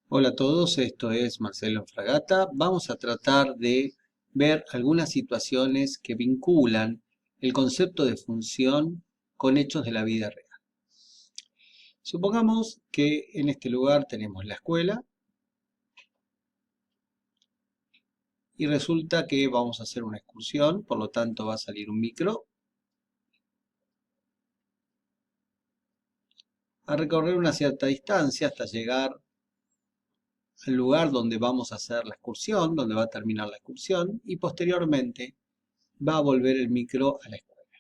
Hola a todos, esto es Marcelo Fragata. Vamos a tratar de ver algunas situaciones que vinculan el concepto de función con hechos de la vida real. Supongamos que en este lugar tenemos la escuela y resulta que vamos a hacer una excursión, por lo tanto va a salir un micro a recorrer una cierta distancia hasta llegar al lugar donde vamos a hacer la excursión, donde va a terminar la excursión y posteriormente va a volver el micro a la escuela.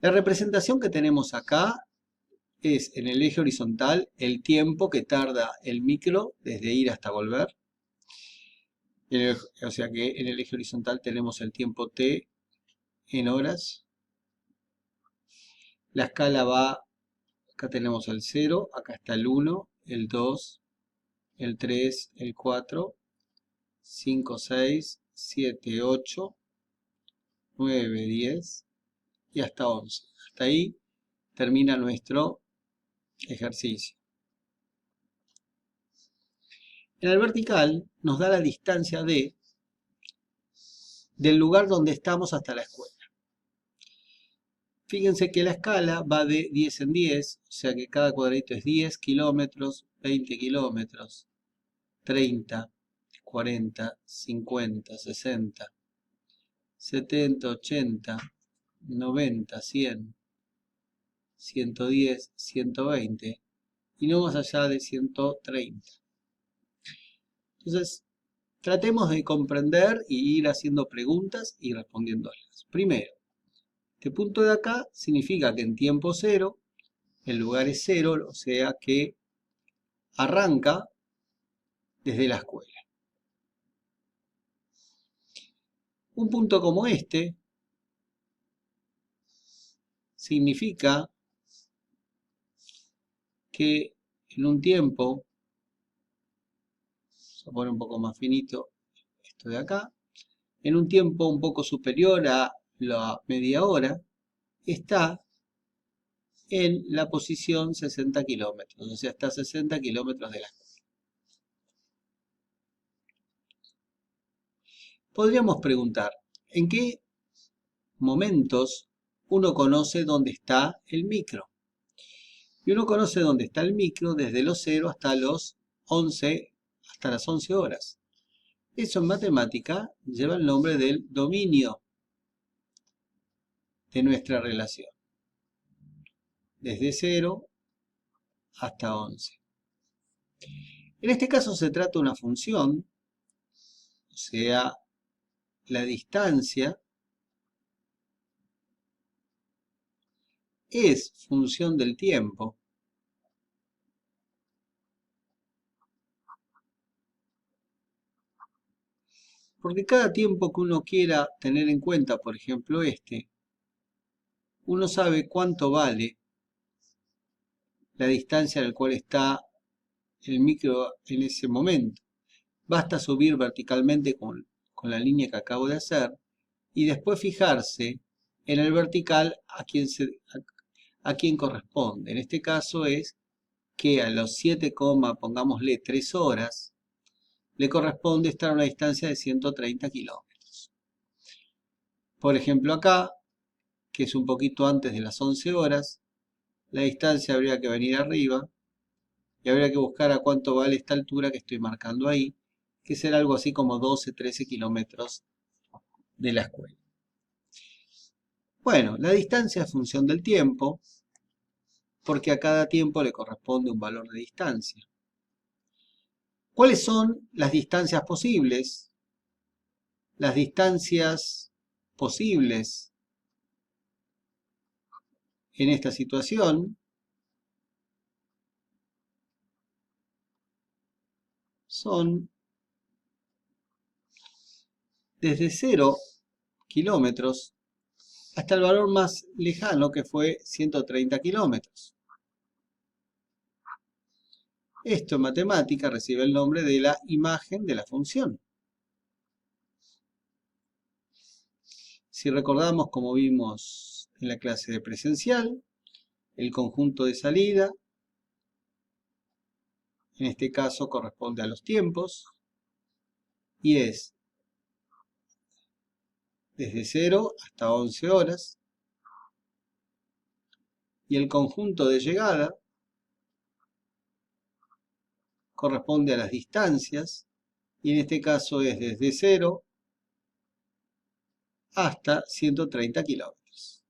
La representación que tenemos acá es en el eje horizontal el tiempo que tarda el micro desde ir hasta volver. O sea que en el eje horizontal tenemos el tiempo t en horas. La escala va, acá tenemos el 0, acá está el 1, el 2, el 3, el 4, 5, 6, 7, 8, 9, 10 y hasta 11. Hasta ahí termina nuestro ejercicio. En el vertical nos da la distancia del lugar donde estamos hasta la escuela. Fíjense que la escala va de 10 en 10, o sea que cada cuadradito es 10 kilómetros, 20 kilómetros, 30, 40, 50, 60, 70, 80, 90, 100, 110, 120 y no más allá de 130. Entonces, tratemos de comprender y ir haciendo preguntas y respondiéndolas. Primero, este punto de acá significa que en tiempo cero, el lugar es cero, o sea que arranca desde la escuela. Un punto como este significa que en un tiempo, vamos a poner un poco más finito esto de acá, en un tiempo un poco superior a la media hora, está en la posición 60 kilómetros, o sea, está a 60 kilómetros de la escuela. Podríamos preguntar, ¿en qué momentos uno conoce dónde está el micro? Y uno conoce dónde está el micro desde los 0 hasta los 11, hasta las 11 horas. Eso en matemática lleva el nombre del dominio de nuestra relación. Desde 0 hasta 11. En este caso se trata de una función, o sea, la distancia es función del tiempo. Porque cada tiempo que uno quiera tener en cuenta, por ejemplo este, uno sabe cuánto vale la distancia a la cual está el micro en ese momento. Basta subir verticalmente con la línea que acabo de hacer y después fijarse en el vertical a quién corresponde. En este caso es que a los 7, pongámosle 3 horas, le corresponde estar a una distancia de 130 kilómetros. Por ejemplo acá, que es un poquito antes de las 11 horas, la distancia habría que venir arriba y habría que buscar a cuánto vale esta altura que estoy marcando ahí, que será algo así como 12, 13 kilómetros de la escuela. Bueno, la distancia es función del tiempo, porque a cada tiempo le corresponde un valor de distancia. ¿Cuáles son las distancias posibles? Las distancias posibles en esta situación son desde 0 kilómetros hasta el valor más lejano que fue 130 kilómetros. Esto en matemática recibe el nombre de la imagen de la función. Si recordamos, como vimos en la clase de presencial, el conjunto de salida, en este caso corresponde a los tiempos, y es desde 0 hasta 11 horas, y el conjunto de llegada corresponde a las distancias, y en este caso es desde 0 hasta 130 kilómetros.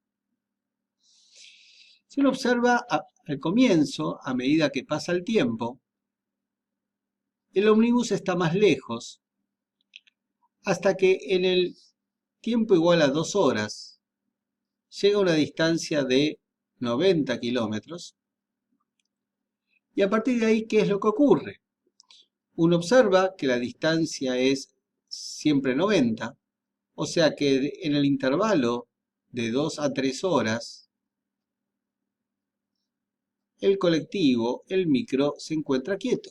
Si uno observa al comienzo, a medida que pasa el tiempo, el ómnibus está más lejos, hasta que en el tiempo igual a 2 horas, llega a una distancia de 90 kilómetros, y a partir de ahí, ¿qué es lo que ocurre? Uno observa que la distancia es siempre 90, o sea que en el intervalo de 2 a 3 horas, el colectivo, el micro, se encuentra quieto.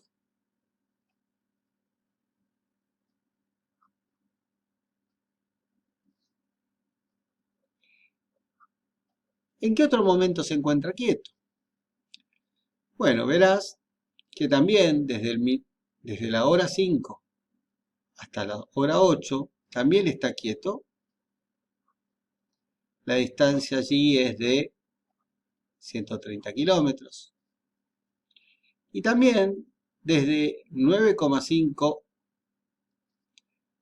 ¿En qué otro momento se encuentra quieto? Bueno, verás que también desde la hora 5 hasta la hora 8 también está quieto. La distancia allí es de 130 kilómetros. Y también desde 9,5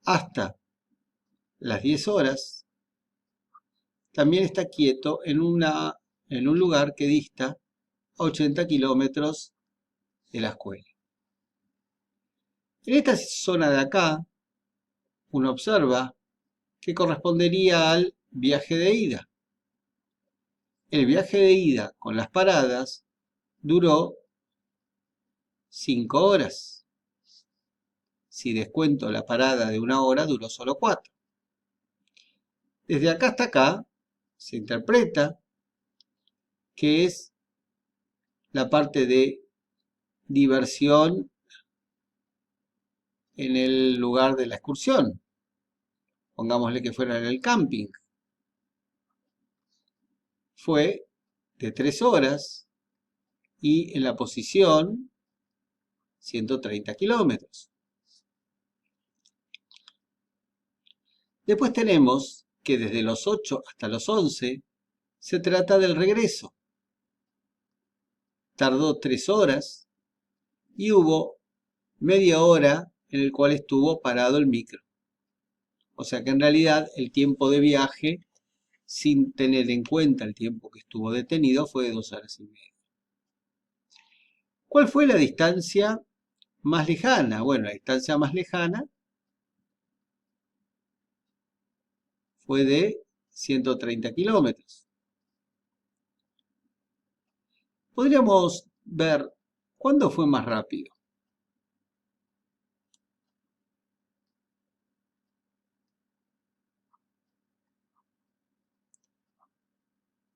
hasta las 10 horas, también está quieto en un lugar que dista a 80 kilómetros de la escuela. En esta zona de acá, uno observa que correspondería al viaje de ida. El viaje de ida con las paradas duró 5 horas. Si descuento la parada de 1 hora, duró solo 4. Desde acá hasta acá se interpreta que es la parte de diversión en el lugar de la excursión. Pongámosle que fuera en el camping. Fue de 3 horas y en la posición 130 kilómetros. Después tenemos que desde los 8 hasta los 11 se trata del regreso. Tardó 3 horas y hubo media hora en el cual estuvo parado el micro. O sea que en realidad el tiempo de viaje, sin tener en cuenta el tiempo que estuvo detenido, fue de 2 horas y media. ¿Cuál fue la distancia más lejana? Bueno, la distancia más lejana fue de 130 kilómetros. Podríamos ver cuándo fue más rápido.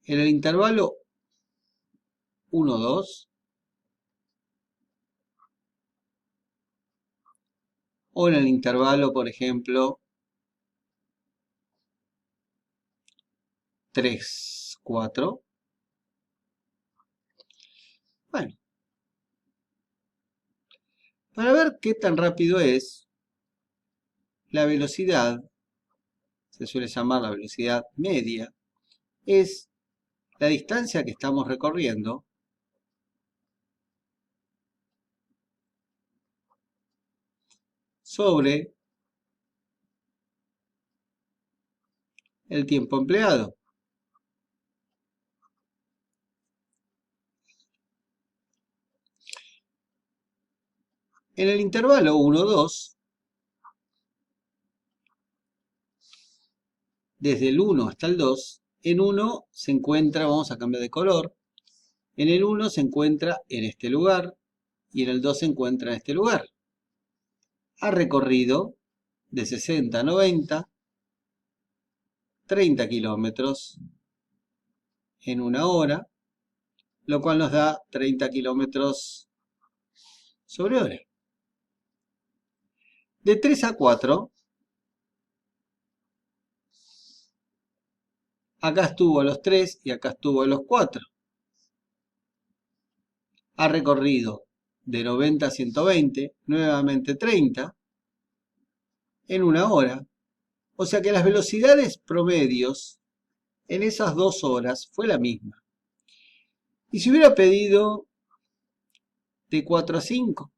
En el intervalo 1-2 o en el intervalo, por ejemplo, 3-4. Bueno, para ver qué tan rápido es, la velocidad, se suele llamar la velocidad media, es la distancia que estamos recorriendo sobre el tiempo empleado. En el intervalo 1-2, desde el 1 hasta el 2, en 1 se encuentra, vamos a cambiar de color, en el 1 se encuentra en este lugar y en el 2 se encuentra en este lugar. Ha recorrido de 60 a 90, 30 kilómetros en 1 hora, lo cual nos da 30 kilómetros sobre hora. De 3 a 4, acá estuvo a los 3 y acá estuvo a los 4. Ha recorrido de 90 a 120, nuevamente 30, en una hora. O sea que las velocidades promedios en esas 2 horas fue la misma. Y si hubiera pedido de 4 a 5,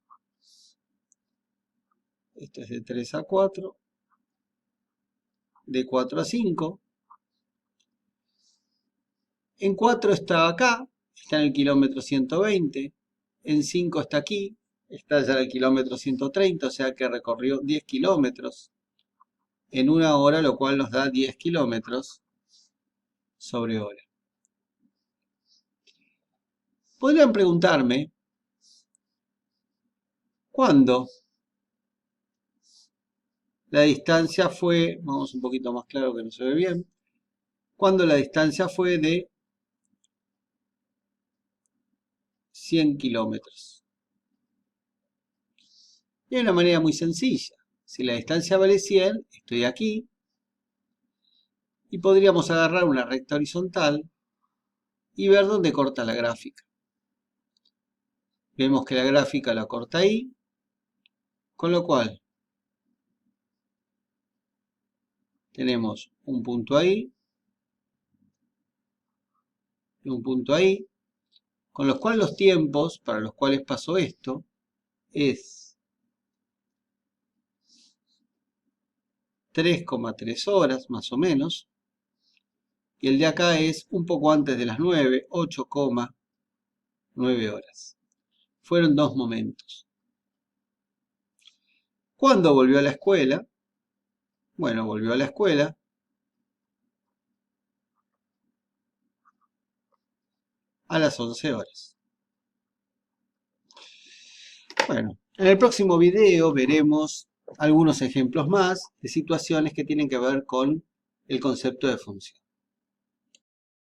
esto es de 3 a 4, de 4 a 5, en 4 está acá, está en el kilómetro 120, en 5 está aquí, está ya en el kilómetro 130, o sea que recorrió 10 kilómetros en una hora, lo cual nos da 10 kilómetros sobre hora. Podrían preguntarme, ¿cuándo la distancia fue, vamos un poquito más claro que no se ve bien, cuándo la distancia fue de 100 kilómetros? Y hay una manera muy sencilla. Si la distancia vale 100, estoy aquí, y podríamos agarrar una recta horizontal y ver dónde corta la gráfica. Vemos que la gráfica la corta ahí, con lo cual tenemos un punto ahí y un punto ahí, con los cuales los tiempos para los cuales pasó esto es 3,3 horas más o menos, y el de acá es un poco antes de las 9, 8,9 horas. Fueron 2 momentos. ¿Cuándo volvió a la escuela? Bueno, volvió a la escuela a las 11 horas. Bueno, en el próximo video veremos algunos ejemplos más de situaciones que tienen que ver con el concepto de función.